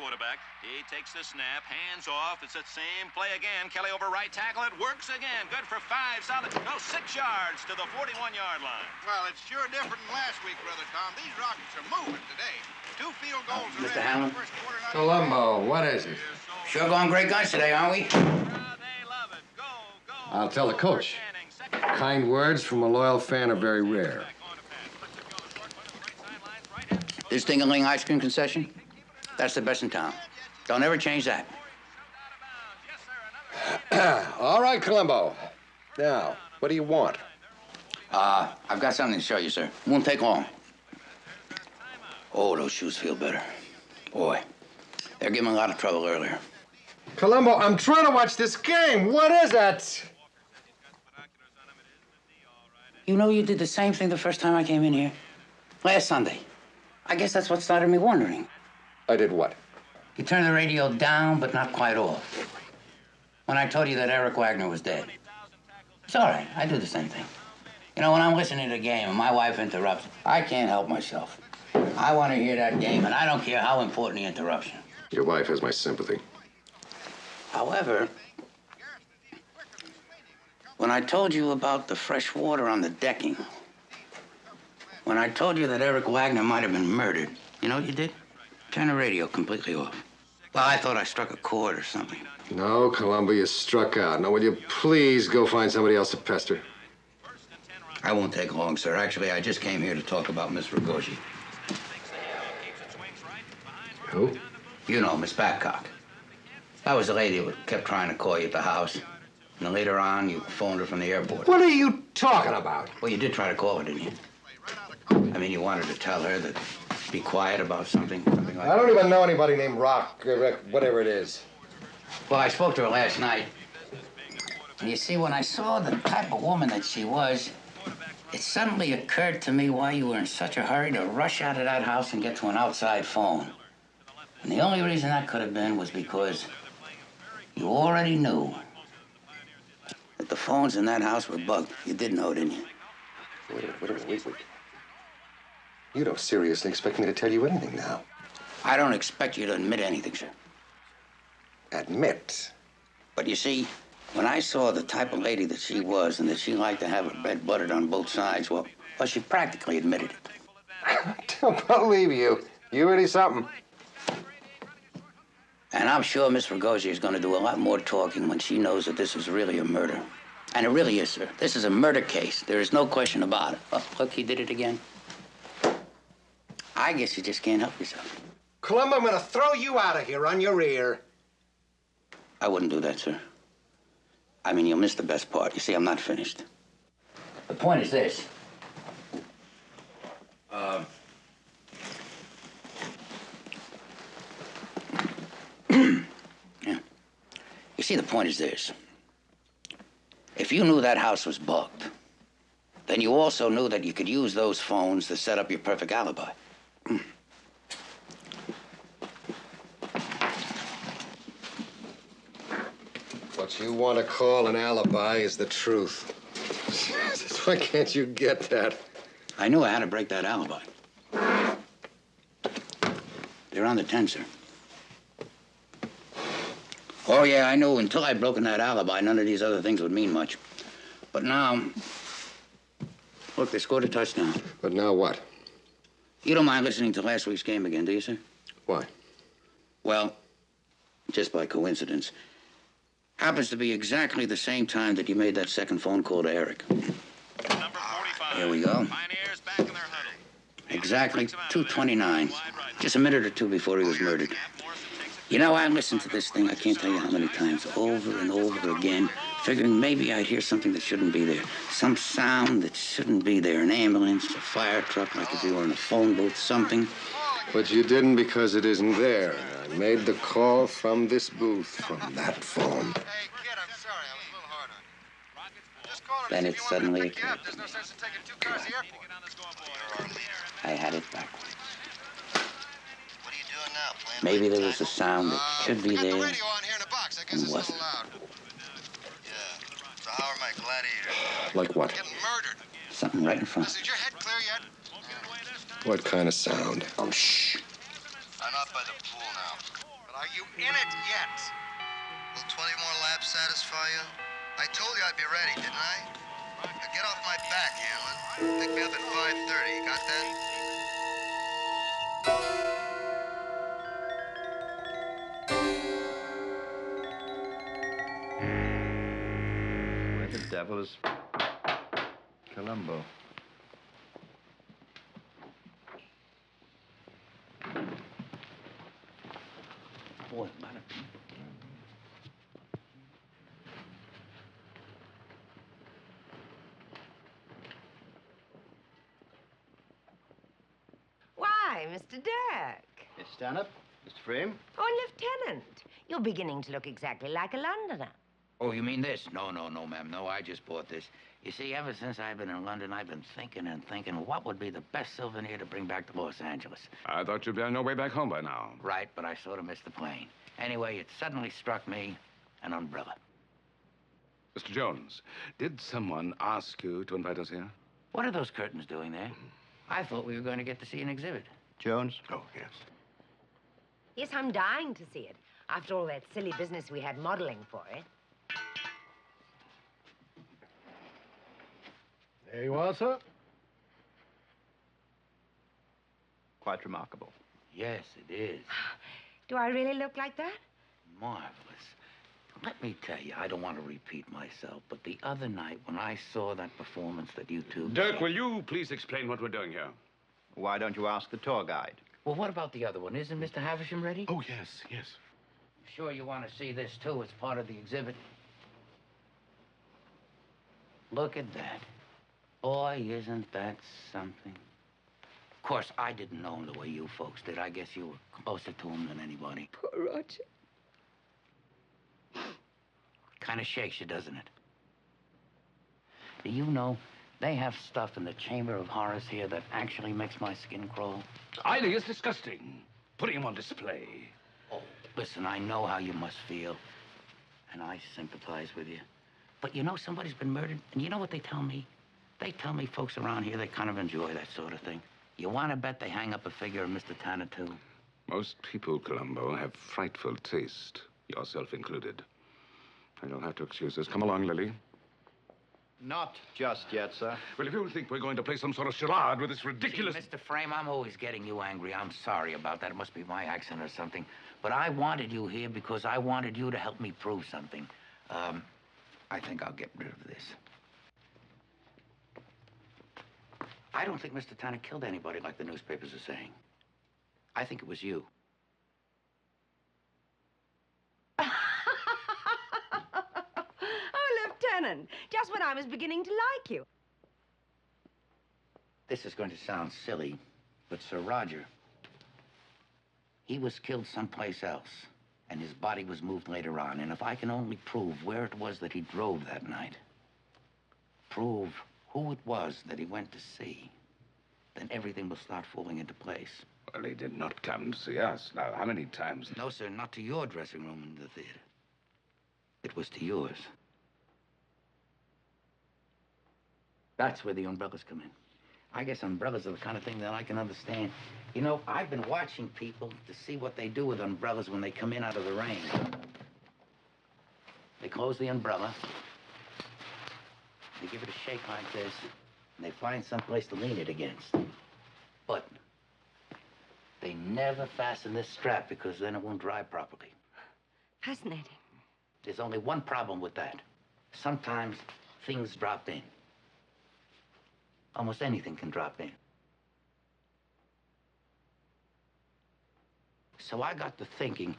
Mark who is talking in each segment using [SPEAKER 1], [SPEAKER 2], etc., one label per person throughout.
[SPEAKER 1] quarterback. He takes the snap, hands off. It's that same play again. Kelly over right tackle. It works again. Good for 5 solid. No, 6 yards to the 41-yard line.
[SPEAKER 2] Well, it's sure different than last week, Brother Tom. These Rockets are moving today. 2 field goals
[SPEAKER 3] Mr. Hamlin?
[SPEAKER 4] Columbo, what is it?
[SPEAKER 3] Sure going great guns today, aren't we?
[SPEAKER 1] They love it. Go, go.
[SPEAKER 4] I'll tell the coach. Kind words from a loyal fan are very rare.
[SPEAKER 3] This Ding-a-ling ice cream concession, that's the best in town. Don't ever change that.
[SPEAKER 4] All right, Columbo. Now, what do you want?
[SPEAKER 3] I've got something to show you, sir. Won't take long. Oh, those shoes feel better. Boy, they're giving me a lot of trouble earlier.
[SPEAKER 4] Columbo, I'm trying to watch this game. What is that?
[SPEAKER 3] You know you did the same thing the first time I came in here? Last Sunday. I guess that's what started me wondering.
[SPEAKER 4] I did what?
[SPEAKER 3] You turned the radio down, but not quite off. When I told you that Eric Wagner was dead. It's all right. I do the same thing. You know, when I'm listening to the game and my wife interrupts, I can't help myself. I want to hear that game, and I don't care how important the interruption.
[SPEAKER 4] Your wife has my sympathy.
[SPEAKER 3] However, when I told you about the fresh water on the decking, when I told you that Eric Wagner might have been murdered, you know what you did? Turn the radio completely off. Well, I thought I struck a chord or something.
[SPEAKER 4] No, Columbo, you struck out. Now, will you please go find somebody else to pester?
[SPEAKER 3] I won't take long, sir. Actually, I just came here to talk about Miss Ragosi.
[SPEAKER 4] Who?
[SPEAKER 3] You know, Miss Babcock. That was the lady who kept trying to call you at the house. And then later on, you phoned her from the airport.
[SPEAKER 4] What are you talking about?
[SPEAKER 3] Well, you did try to call her, didn't you? I mean, you wanted to tell her that be quiet about something like that.
[SPEAKER 4] I don't even know anybody named Rock, whatever it is.
[SPEAKER 3] Well, I spoke to her last night. And you see, when I saw the type of woman that she was, it suddenly occurred to me why you were in such a hurry to rush out of that house and get to an outside phone. And the only reason that could have been was because you already knew that the phones in that house were bugged. You did know, didn't you?
[SPEAKER 4] Wait a minute. You don't seriously expect me to tell you anything now?
[SPEAKER 3] I don't expect you to admit anything, sir.
[SPEAKER 4] Admit?
[SPEAKER 3] But you see, when I saw the type of lady that she was and that she liked to have her bread buttered on both sides, well, she practically admitted it.
[SPEAKER 4] I don't believe you. You really something.
[SPEAKER 3] And I'm sure Miss Ragosi is going to do a lot more talking when she knows that this is really a murder. And it really is, sir. This is a murder case. There is no question about it. Oh, look, he did it again. I guess you just can't help yourself.
[SPEAKER 4] Columbo, I'm going to throw you out of here on your ear.
[SPEAKER 3] I wouldn't do that, sir. I mean, you'll miss the best part. You see, I'm not finished. The point is this. Yeah. You see, the point is this. If you knew that house was bugged, then you also knew that you could use those phones to set up your perfect alibi.
[SPEAKER 4] What you want to call an alibi is the truth. Why can't you get that?
[SPEAKER 3] I knew I had to break that alibi. They're on the 10, sir. Oh, yeah, I knew until I'd broken that alibi, none of these other things would mean much. But now, look, they scored a touchdown.
[SPEAKER 4] But now what?
[SPEAKER 3] You don't mind listening to last week's game again, do you, sir?
[SPEAKER 4] Why?
[SPEAKER 3] Well, just by coincidence, happens to be exactly the same time that you made that second phone call to Eric.
[SPEAKER 1] Number 45.
[SPEAKER 3] Here we go.
[SPEAKER 1] Pioneers back in their huddle.
[SPEAKER 3] Exactly 2:29. Just a minute or two before he was murdered. You know, I listened to this thing, I can't tell you how many times, over and over again, figuring maybe I'd hear something that shouldn't be there. Some sound that shouldn't be there. An ambulance, a fire truck, like if you were in a phone booth, something.
[SPEAKER 4] But you didn't because it isn't there. I made the call from this booth, from that phone.
[SPEAKER 2] Hey, kid, I'm sorry. I was a little hard on you. Just call her.
[SPEAKER 3] Then it suddenly occurred.
[SPEAKER 2] There's no sense in taking 2 cars to the airport.
[SPEAKER 3] I had it backwards.
[SPEAKER 2] What are you doing now? Playing
[SPEAKER 3] Maybe there was a sound that should be
[SPEAKER 2] got
[SPEAKER 3] there
[SPEAKER 2] the radio on here in the box. I guess it's a
[SPEAKER 3] wasn't.
[SPEAKER 2] little loud. Yeah. So how are my gladiators?
[SPEAKER 4] Like what?
[SPEAKER 2] Getting murdered.
[SPEAKER 3] Something right in front.
[SPEAKER 2] Is your head clear yet?
[SPEAKER 4] What kind of sound? Oh, shh.
[SPEAKER 2] I'm out by the pool now. you in it yet?
[SPEAKER 5] Will 20 more laps satisfy you? I told you I'd be ready, didn't I? Now get off my back, Hanlon. Pick me up at 5:30. Got that?
[SPEAKER 6] Where the devil is Columbo?
[SPEAKER 3] Boy, man.
[SPEAKER 7] Why, Mr. Dirk?
[SPEAKER 6] Miss Stanhope? Mr. Frame?
[SPEAKER 7] Oh, Lieutenant. You're beginning to look exactly like a Londoner.
[SPEAKER 3] Oh, you mean this? No, ma'am. No, I just bought this. You see, ever since I've been in London, I've been thinking and thinking what would be the best souvenir to bring back to Los Angeles.
[SPEAKER 8] I thought you'd be on your way back home by now.
[SPEAKER 3] Right, but I sort of missed the plane. Anyway, it suddenly struck me an umbrella.
[SPEAKER 8] Mr. Jones, did someone ask you to invite us here?
[SPEAKER 3] What are those curtains doing there? I thought we were going to get to see an exhibit.
[SPEAKER 6] Jones?
[SPEAKER 8] Oh, yes.
[SPEAKER 7] Yes, I'm dying to see it. After all that silly business we had modeling for it.
[SPEAKER 6] There you are, sir. Quite remarkable.
[SPEAKER 3] Yes, it is.
[SPEAKER 7] Do I really look like that?
[SPEAKER 3] Marvelous. Let me tell you, I don't want to repeat myself, but the other night when I saw that performance that you two...
[SPEAKER 8] Dirk, will you please explain what we're doing here?
[SPEAKER 6] Why don't you ask the tour guide?
[SPEAKER 3] Well, what about the other one? Isn't Mr. Havisham ready?
[SPEAKER 8] Oh, yes.
[SPEAKER 3] Sure you want to see this, too. It's part of the exhibit. Look at that. Boy, isn't that something. Of course, I didn't know him the way you folks did. I guess you were closer to him than anybody.
[SPEAKER 7] Poor Roger.
[SPEAKER 3] Kind of shakes you, doesn't it? Do you know, they have stuff in the Chamber of Horrors here that actually makes my skin crawl?
[SPEAKER 8] Eileen, it's disgusting. Putting him on display.
[SPEAKER 3] Oh, listen, I know how you must feel. And I sympathize with you. But you know somebody's been murdered, and you know what they tell me? They tell me folks around here, they kind of enjoy that sort of thing. You want to bet they hang up a figure of Mr. Tanner, too?
[SPEAKER 8] Most people, Columbo, have frightful taste, yourself included. And you'll have to excuse us. Come along, Lily.
[SPEAKER 6] Not just yet, sir.
[SPEAKER 8] Well, if you think we're going to play some sort of charade with this ridiculous...
[SPEAKER 3] See, Mr. Frame, I'm always getting you angry. I'm sorry about that. It must be my accent or something. But I wanted you here because I wanted you to help me prove something. I think I'll get rid of this. I don't think Mr. Tanner killed anybody like the newspapers are saying. I think it was you.
[SPEAKER 7] Oh, Lieutenant, just when I was beginning to like you.
[SPEAKER 3] This is going to sound silly, but Sir Roger, he was killed someplace else, and his body was moved later on. And if I can only prove where it was that he drove that night, prove who it was that he went to see, then everything will start falling into place.
[SPEAKER 8] Well, he did not come to see us. Now, how many times?
[SPEAKER 3] No, sir, not to your dressing room in the theater. It was to yours. That's where the umbrellas come in. I guess umbrellas are the kind of thing that I can understand. You know, I've been watching people to see what they do with umbrellas when they come in out of the rain. They close the umbrella. They give it a shake like this, and they find someplace to lean it against. But they never fasten this strap because then it won't dry properly.
[SPEAKER 7] Fascinating.
[SPEAKER 3] There's only one problem with that. Sometimes things drop in. Almost anything can drop in. So I got to thinking,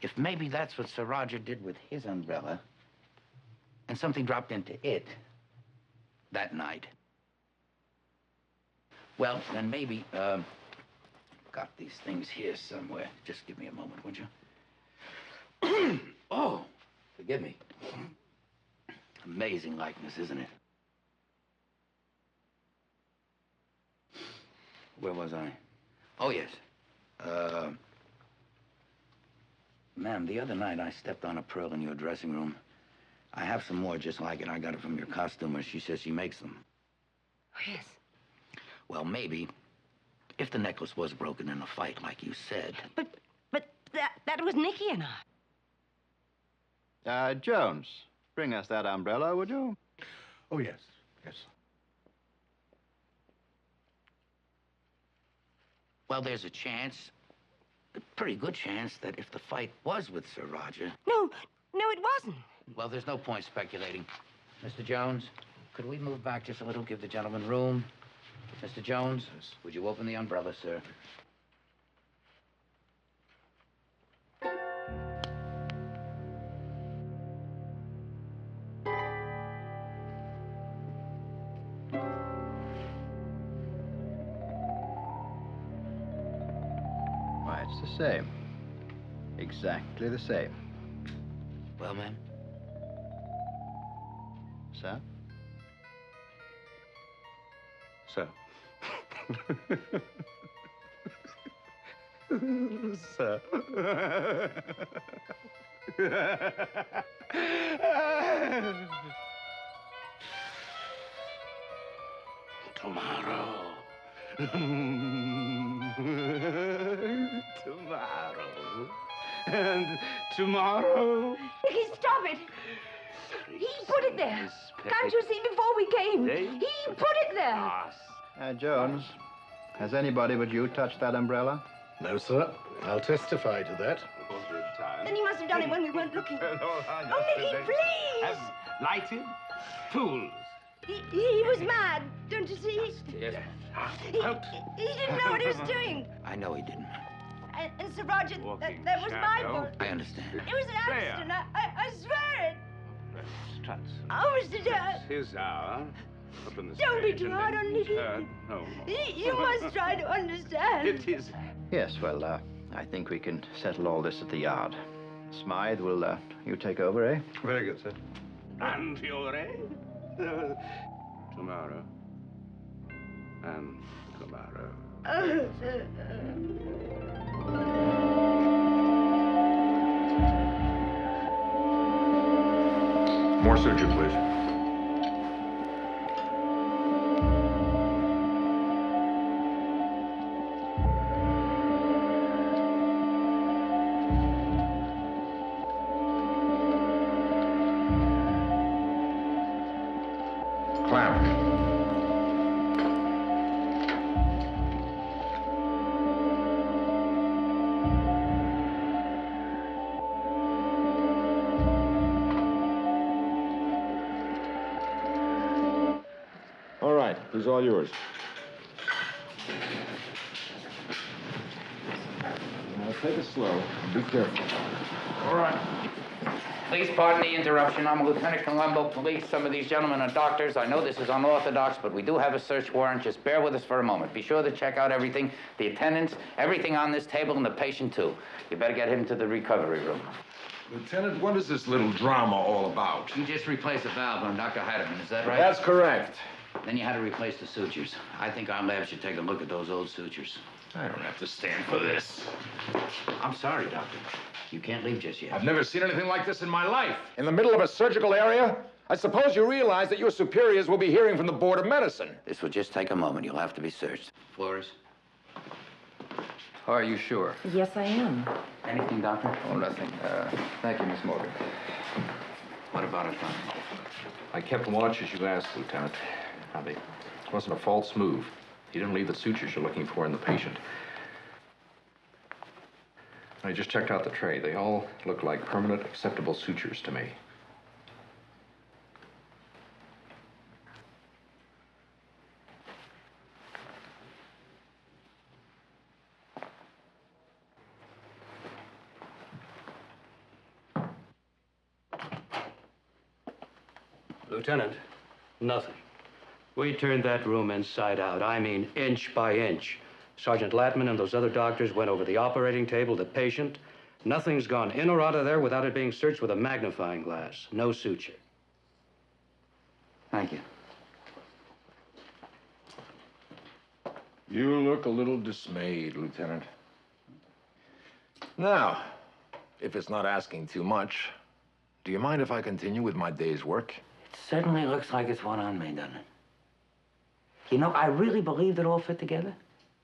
[SPEAKER 3] if maybe that's what Sir Roger did with his umbrella, and something dropped into it that night, well, then maybe, got these things here somewhere. Just give me a moment, would you? Oh, forgive me. Amazing likeness, isn't it? Where was I? Oh, yes. Ma'am, the other night I stepped on a pearl in your dressing room. I have some more just like it. I got it from your costumer. She says she makes them.
[SPEAKER 7] Oh, yes.
[SPEAKER 3] Well, maybe, if the necklace was broken in a fight, like you said.
[SPEAKER 7] But That was Nicky and I.
[SPEAKER 6] Jones, bring us that umbrella, would you?
[SPEAKER 9] Oh, yes. Yes.
[SPEAKER 3] Well, there's a chance, a pretty good chance, that if the fight was with Sir Roger...
[SPEAKER 7] No, it wasn't.
[SPEAKER 3] Well, there's no point speculating. Mr. Jones, could we move back just a little, give the gentleman room? Mr. Jones, would you open the umbrella, sir?
[SPEAKER 6] Why, it's the same. Exactly the same.
[SPEAKER 3] Well, ma'am?
[SPEAKER 6] Sir?
[SPEAKER 8] Sir. Sir. Tomorrow. Tomorrow. And tomorrow.
[SPEAKER 7] Nicky, stop it. He put it there. Can't you see before we came? He put it there.
[SPEAKER 6] Jones, has anybody but you touched that umbrella?
[SPEAKER 9] No, sir. I'll testify to that.
[SPEAKER 7] Then he must have done it when we weren't looking. Oh, Nicky, please.
[SPEAKER 8] Lighted? Fools.
[SPEAKER 7] He was mad, don't you see?
[SPEAKER 3] Yes.
[SPEAKER 7] He didn't know what he was doing.
[SPEAKER 3] I know he didn't.
[SPEAKER 7] And Sir Roger, that was my fault.
[SPEAKER 3] I understand.
[SPEAKER 7] It was an accident. I swear it.
[SPEAKER 8] Struts.
[SPEAKER 7] Oh, Mr. Dad.
[SPEAKER 8] His hour. Up in the
[SPEAKER 7] Don't be
[SPEAKER 8] stage
[SPEAKER 7] too
[SPEAKER 8] and
[SPEAKER 7] hard
[SPEAKER 8] then
[SPEAKER 7] on Nicky.
[SPEAKER 8] turn home.
[SPEAKER 7] You must try to understand.
[SPEAKER 8] It is.
[SPEAKER 6] Yes, well, I think we can settle all this at the yard. Smythe, will you take over, eh?
[SPEAKER 8] Very good, sir. And Fiore. Tomorrow. And tomorrow.
[SPEAKER 10] More suture, please. Clamp. All right, he's all yours. Now take it slow and be careful. All right.
[SPEAKER 3] Please pardon the interruption. I'm Lieutenant Columbo, police. Some of these gentlemen are doctors. I know this is unorthodox, but we do have a search warrant. Just bear with us for a moment. Be sure to check out everything, the attendants, everything on this table, and the patient, too. You better get him to the recovery room.
[SPEAKER 10] Lieutenant, what is this little drama all about?
[SPEAKER 3] You just replaced a valve on Dr. Heidemann, is that right?
[SPEAKER 10] That's correct.
[SPEAKER 3] Then you had to replace the sutures. I think our lab should take a look at those old sutures.
[SPEAKER 10] I don't have to stand for this.
[SPEAKER 3] I'm sorry, Doctor. You can't leave just yet.
[SPEAKER 10] I've never seen anything like this in my life. In the middle of a surgical area? I suppose you realize that your superiors will be hearing from the Board of Medicine.
[SPEAKER 3] This will just take a moment. You'll have to be searched. Flores?
[SPEAKER 6] Are you sure?
[SPEAKER 7] Yes, I am.
[SPEAKER 3] Anything, Doctor?
[SPEAKER 6] Oh, nothing. Thank you, Miss Morgan.
[SPEAKER 3] What about it, Doctor?
[SPEAKER 10] I kept watch as you asked, Lieutenant. Now, it wasn't a false move. You didn't leave the sutures you're looking for in the patient. I just checked out the tray. They all look like permanent, acceptable sutures to me.
[SPEAKER 11] Lieutenant, nothing. We turned that room inside out. I mean, inch by inch. Sergeant Latman and those other doctors went over the operating table, the patient. Nothing's gone in or out of there without it being searched with a magnifying glass. No suture.
[SPEAKER 3] Thank you.
[SPEAKER 10] You look a little dismayed, Lieutenant. Now, if it's not asking too much, do you mind if I continue with my day's work?
[SPEAKER 3] It certainly looks like it's one on me, doesn't it? You know, I really believed it all fit together.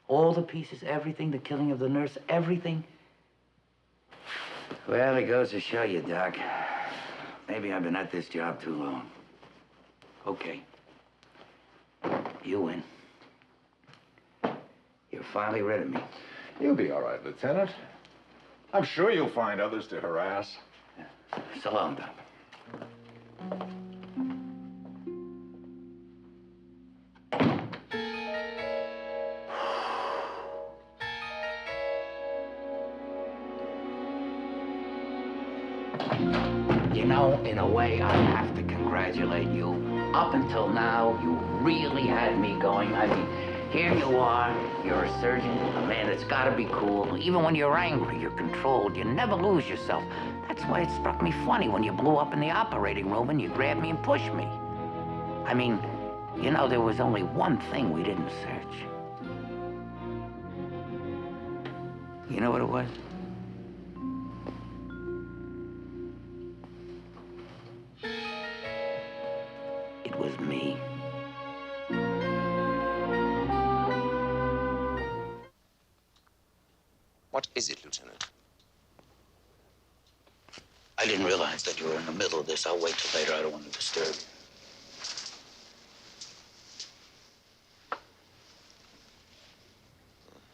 [SPEAKER 3] All the pieces, everything, the killing of the nurse, everything. Well, it goes to show you, Doc. Maybe I've been at this job too long. Okay. You win. You're finally rid of me.
[SPEAKER 12] You'll be all right, Lieutenant. I'm sure you'll find others to harass.
[SPEAKER 3] So long, Doc. You know, in a way, I have to congratulate you. Up until now, you really had me going. I mean, here you are, you're a surgeon, a man that's got to be cool. Even when you're angry, you're controlled. You never lose yourself. That's why it struck me funny when you blew up in the operating room and you grabbed me and pushed me. I mean, you know, there was only one thing we didn't search. You know what it was? It was me.
[SPEAKER 13] What is it, Lieutenant?
[SPEAKER 3] I didn't realize that you were in the middle of this. I'll wait till later. I don't want to disturb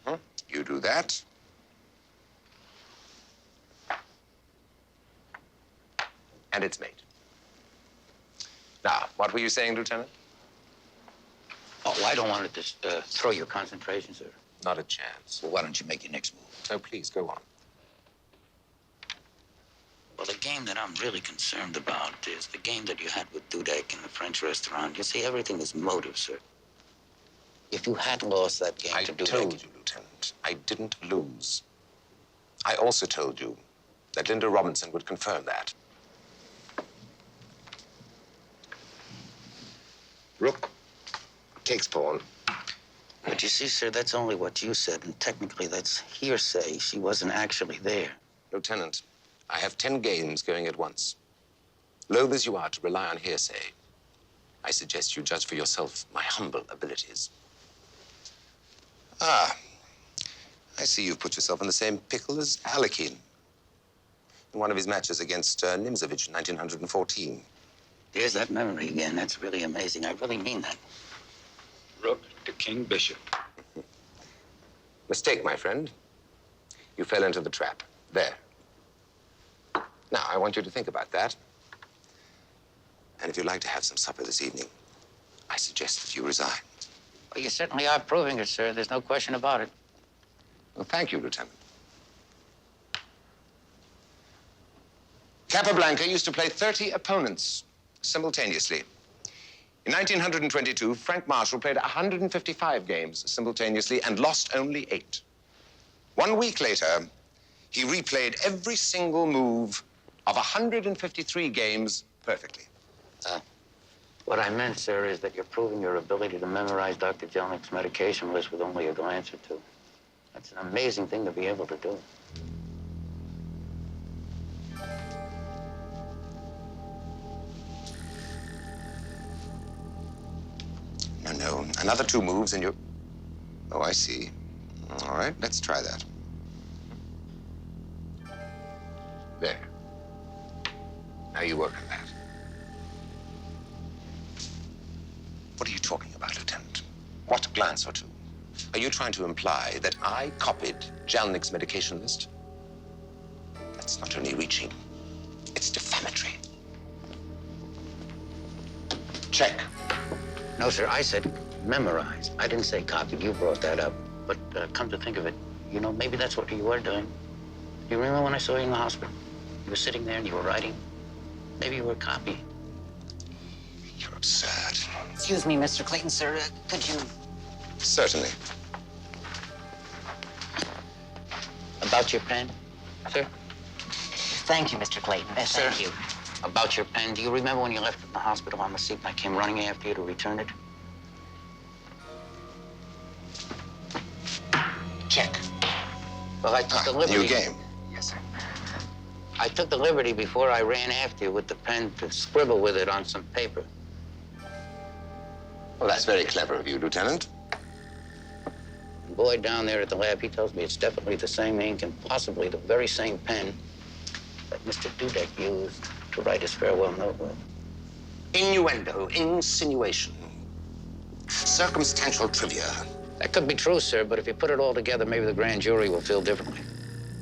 [SPEAKER 3] you.
[SPEAKER 13] You do that. And it's made. Now, what were you saying, Lieutenant?
[SPEAKER 3] Oh, I don't want to just throw your concentration, sir.
[SPEAKER 13] Not a chance.
[SPEAKER 3] Well, why don't you make your next move?
[SPEAKER 13] No, please, go on.
[SPEAKER 3] Well, the game that I'm really concerned about is the game that you had with Dudek in the French restaurant. You see, everything is motive, sir. If you had lost that game to Dudek...
[SPEAKER 13] I told you, Lieutenant, I didn't lose. I also told you that Linda Robinson would confirm that. Rook takes pawn.
[SPEAKER 3] But you see, sir, that's only what you said, and technically that's hearsay. She wasn't actually there.
[SPEAKER 13] Lieutenant, I have 10 games going at once. Loath as you are to rely on hearsay, I suggest you judge for yourself my humble abilities. Ah, I see you've put yourself in the same pickle as Alekhine in one of his matches against Nimzovich in 1914.
[SPEAKER 3] There's that memory again. That's really amazing. I really mean that.
[SPEAKER 13] Rook to King Bishop. Mistake, my friend. You fell into the trap. There. Now, I want you to think about that. And if you'd like to have some supper this evening, I suggest that you resign.
[SPEAKER 3] Well, you certainly are proving it, sir. There's no question about it.
[SPEAKER 13] Well, thank you, Lieutenant. Capablanca used to play 30 opponents simultaneously. In 1922, Frank Marshall played 155 games simultaneously and lost only 8. 1 week later, he replayed every single move of 153 games perfectly.
[SPEAKER 3] What I meant, sir, is that you're proving your ability to memorize Dr. Jelnick's medication list with only a glance or two. That's an amazing thing to be able to do.
[SPEAKER 13] No, another 2 moves and you're... Oh, I see. All right, let's try that. There. Now you work on that. What are you talking about, Lieutenant? What glance or 2? Are you trying to imply that I copied Jelnick's medication list? That's not only reaching, it's defamatory. Check.
[SPEAKER 3] No, sir, I said memorize. I didn't say copied. You brought that up. But come to think of it, you know, maybe that's what you were doing. You remember when I saw you in the hospital? You were sitting there and you were writing. Maybe you were copying.
[SPEAKER 13] You're absurd.
[SPEAKER 14] Excuse me, Mr. Clayton, sir. Could you...
[SPEAKER 13] Certainly.
[SPEAKER 3] About your pen, sir?
[SPEAKER 14] Thank you, Mr. Clayton.
[SPEAKER 3] Sir,
[SPEAKER 14] Thank you.
[SPEAKER 3] About your pen. Do you remember when you left it in the hospital on the seat and I came running after you to return it?
[SPEAKER 13] Check.
[SPEAKER 3] Well, I took the liberty...
[SPEAKER 13] New game.
[SPEAKER 14] Yes, sir.
[SPEAKER 3] I took the liberty before I ran after you with the pen to scribble with it on some paper.
[SPEAKER 13] Well, that's very clever of you, Lieutenant.
[SPEAKER 3] The boy down there at the lab, he tells me it's definitely the same ink and possibly the very same pen that Mr. Dudek used to write his farewell note with.
[SPEAKER 13] Innuendo, insinuation, circumstantial trivia.
[SPEAKER 3] That could be true, sir, but if you put it all together, maybe the grand jury will feel differently.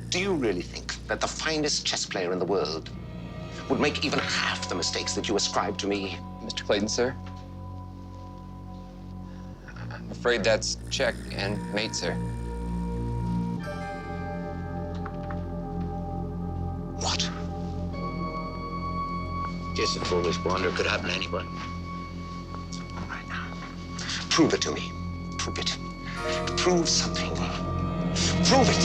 [SPEAKER 13] Do you really think that the finest chess player in the world would make even half the mistakes that you ascribe to me?
[SPEAKER 15] Mr. Clayton, sir? I'm afraid that's check and mate, sir.
[SPEAKER 13] What?
[SPEAKER 3] Just a foolish blunder could happen to anybody.
[SPEAKER 13] All right, now. Prove it to me. Prove it. Prove something. Prove it.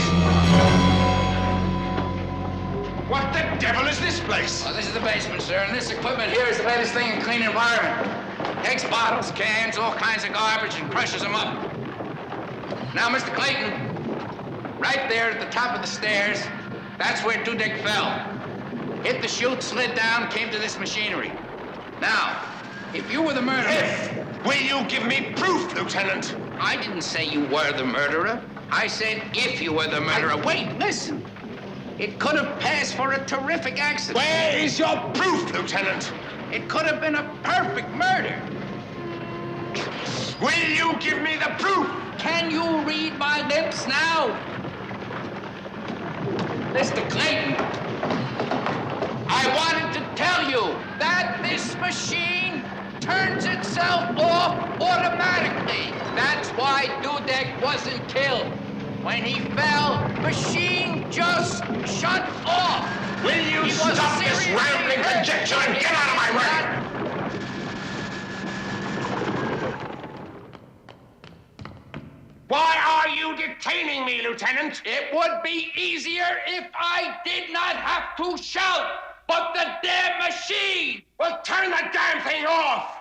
[SPEAKER 2] What the devil is this place?
[SPEAKER 3] Well, this is the basement, sir, and this equipment here is the latest thing in clean environment. Takes bottles, cans, all kinds of garbage, and crushes them up. Now, Mr. Clayton, right there at the top of the stairs, that's where Dudek fell. Hit the chute, slid down, came to this machinery. Now, if you were the murderer...
[SPEAKER 2] Will you give me proof, Lieutenant?
[SPEAKER 3] I didn't say you were the murderer. I said if you were the murderer. Wait, listen. It could have passed for a terrific accident.
[SPEAKER 2] Where is your proof, Lieutenant?
[SPEAKER 3] It could have been a perfect murder.
[SPEAKER 2] Will you give me the proof?
[SPEAKER 3] Can you read my lips now? Mr. Clayton, I wanted to tell you that this machine turns itself off automatically. That's why Dudek wasn't killed. When he fell, machine just shut off.
[SPEAKER 2] Will you stop this rambling conjecture and get out of my way? Why are you detaining me, Lieutenant?
[SPEAKER 3] It would be easier if I did not have to shout, but the damn machine!
[SPEAKER 2] Well, turn the damn thing off!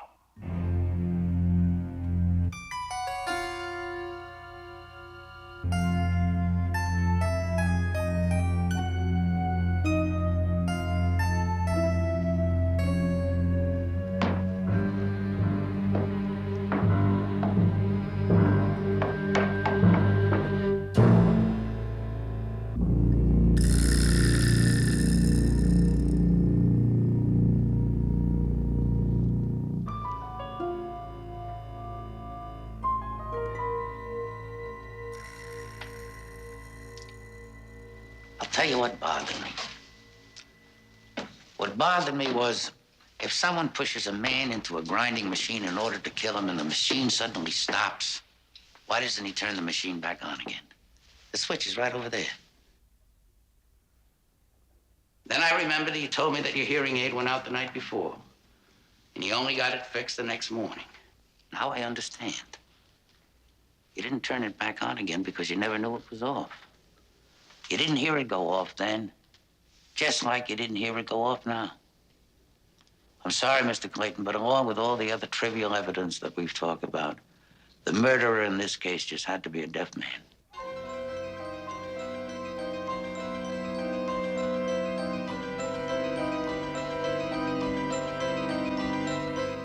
[SPEAKER 3] Tell you what bothered me. What bothered me was if someone pushes a man into a grinding machine in order to kill him and the machine suddenly stops, why doesn't he turn the machine back on again? The switch is right over there. Then I remembered that you told me that your hearing aid went out the night before, and you only got it fixed the next morning. Now I understand. You didn't turn it back on again because you never knew it was off. You didn't hear it go off then, just like you didn't hear it go off now. I'm sorry, Mr. Clayton, but along with all the other trivial evidence that we've talked about, the murderer in this case just had to be a deaf man.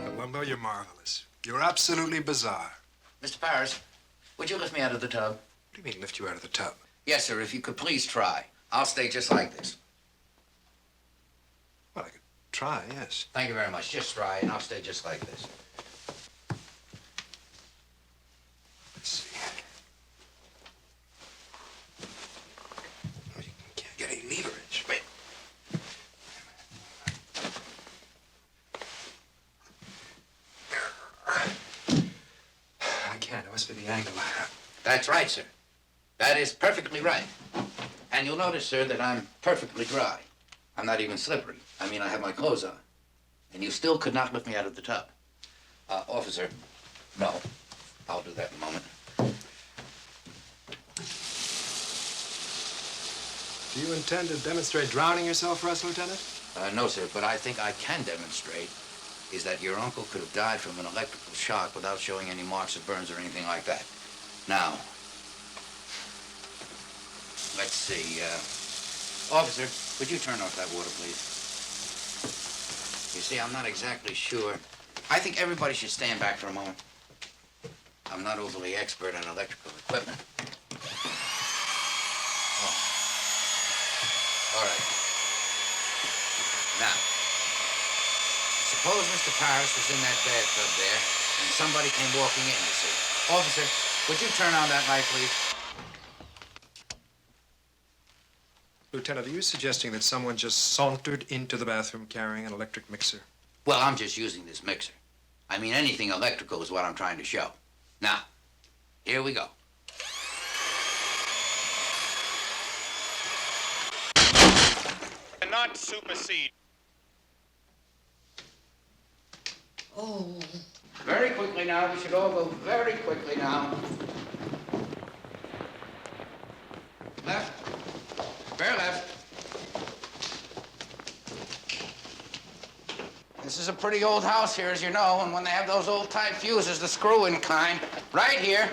[SPEAKER 16] Columbo, you're marvelous. You're absolutely bizarre.
[SPEAKER 3] Mr. Paris, would you lift me out of the tub?
[SPEAKER 16] What do you mean, lift you out of the tub?
[SPEAKER 3] Yes, sir, if you could please try. I'll stay just like this.
[SPEAKER 16] Well, I could try, yes.
[SPEAKER 3] Thank you very much. Just try, and I'll stay just like this.
[SPEAKER 16] Let's see. Oh, you can't get any leverage. Wait. I can't. It must be the angle.
[SPEAKER 3] That's right, sir. That is perfectly right. And you'll notice, sir, that I'm perfectly dry. I'm not even slippery. I mean, I have my clothes on. And you still could not lift me out of the tub. Officer, no. I'll do that in a moment.
[SPEAKER 16] Do you intend to demonstrate drowning yourself for us, Lieutenant?
[SPEAKER 3] No, sir, but I think I can demonstrate is that your uncle could have died from an electrical shock without showing any marks of burns or anything like that. Now, let's see. Officer, would you turn off that water, please? You see, I'm not exactly sure. I think everybody should stand back for a moment. I'm not overly expert on electrical equipment. Oh. All right. Now, suppose Mr. Paris was in that bathtub there, and somebody came walking in, you see. Officer, would you turn on that light, please?
[SPEAKER 17] Lieutenant, are you suggesting that someone just sauntered into the bathroom carrying an electric mixer?
[SPEAKER 3] Well, I'm just using this mixer. I mean, anything electrical is what I'm trying to show. Now, here we go.
[SPEAKER 18] Cannot supersede.
[SPEAKER 3] Oh. Very quickly now. We should all go very quickly now. Left. Very left. This is a pretty old house here, as you know, and when they have those old-type fuses, the screw-in kind, right here.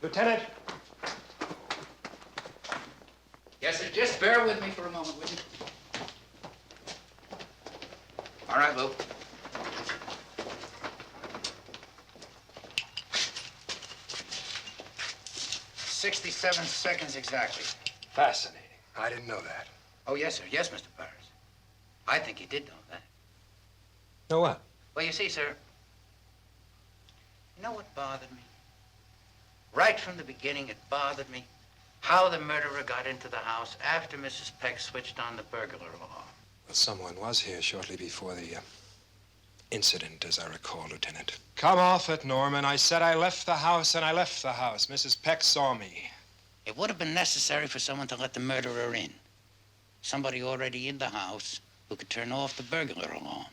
[SPEAKER 17] Lieutenant?
[SPEAKER 3] Yes, sir. Just bear with me for a moment, will you? All right, Lou. "67 seconds exactly.
[SPEAKER 17] Fascinating. I didn't know that.
[SPEAKER 3] Oh, yes, sir. Yes, Mr. Paris. I think you did know that.
[SPEAKER 17] Know what?
[SPEAKER 3] Well, you see, sir, you know what bothered me? Right from the beginning, it bothered me how the murderer got into the house after Mrs. Peck switched on the burglar alarm.
[SPEAKER 17] Well, someone was here shortly before the incident, as I recall, Lieutenant. Come off it, Norman. I said I left the house, and I left the house. Mrs. Peck saw me.
[SPEAKER 3] It would have been necessary for someone to let the murderer in. Somebody already in the house who could turn off the burglar alarm.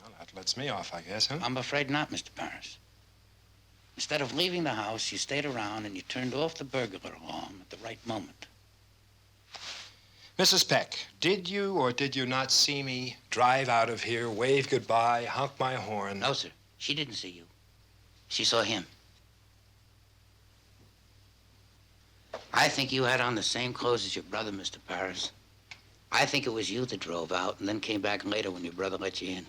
[SPEAKER 17] Well, that lets me off, I guess, huh?
[SPEAKER 3] I'm afraid not, Mr. Paris. Instead of leaving the house, you stayed around and you turned off the burglar alarm at the right moment.
[SPEAKER 17] Mrs. Peck, did you or did you not see me drive out of here, wave goodbye, honk my horn?
[SPEAKER 3] No, sir. She didn't see you. She saw him. I think you had on the same clothes as your brother, Mr. Paris. I think it was you that drove out and then came back later when your brother let you in.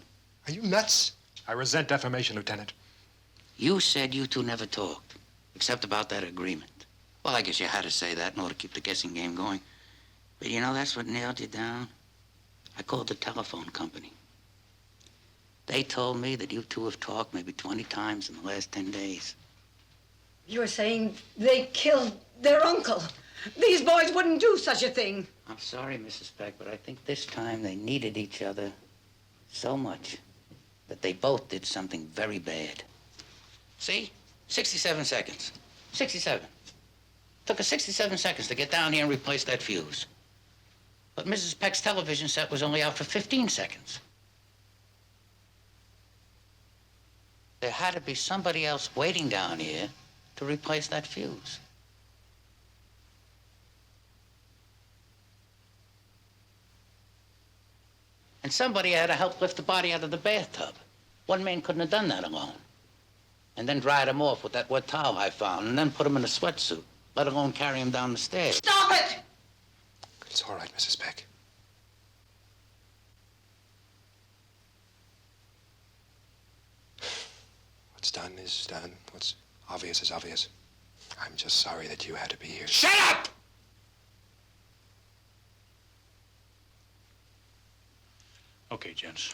[SPEAKER 17] Are you nuts? I resent defamation, Lieutenant.
[SPEAKER 3] You said you two never talked, except about that agreement. Well, I guess you had to say that in order to keep the guessing game going. But you know, that's what nailed you down. I called the telephone company. They told me that you two have talked maybe 20 times in the last 10 days.
[SPEAKER 7] You're saying they killed their uncle? These boys wouldn't do such a thing.
[SPEAKER 3] I'm sorry, Mrs. Peck, but I think this time they needed each other so much that they both did something very bad. See? 67 seconds. 67. Took us 67 seconds to get down here and replace that fuse. But Mrs. Peck's television set was only out for 15 seconds. There had to be somebody else waiting down here to replace that fuse. And somebody had to help lift the body out of the bathtub. One man couldn't have done that alone. And then dried him off with that wet towel I found, and then put him in a sweatsuit, let alone carry him down the stairs.
[SPEAKER 7] Stop it!
[SPEAKER 17] It's all right, Mrs. Peck. What's done is done. What's obvious is obvious. I'm just sorry that you had to be here.
[SPEAKER 3] Shut up!
[SPEAKER 11] Okay, gents.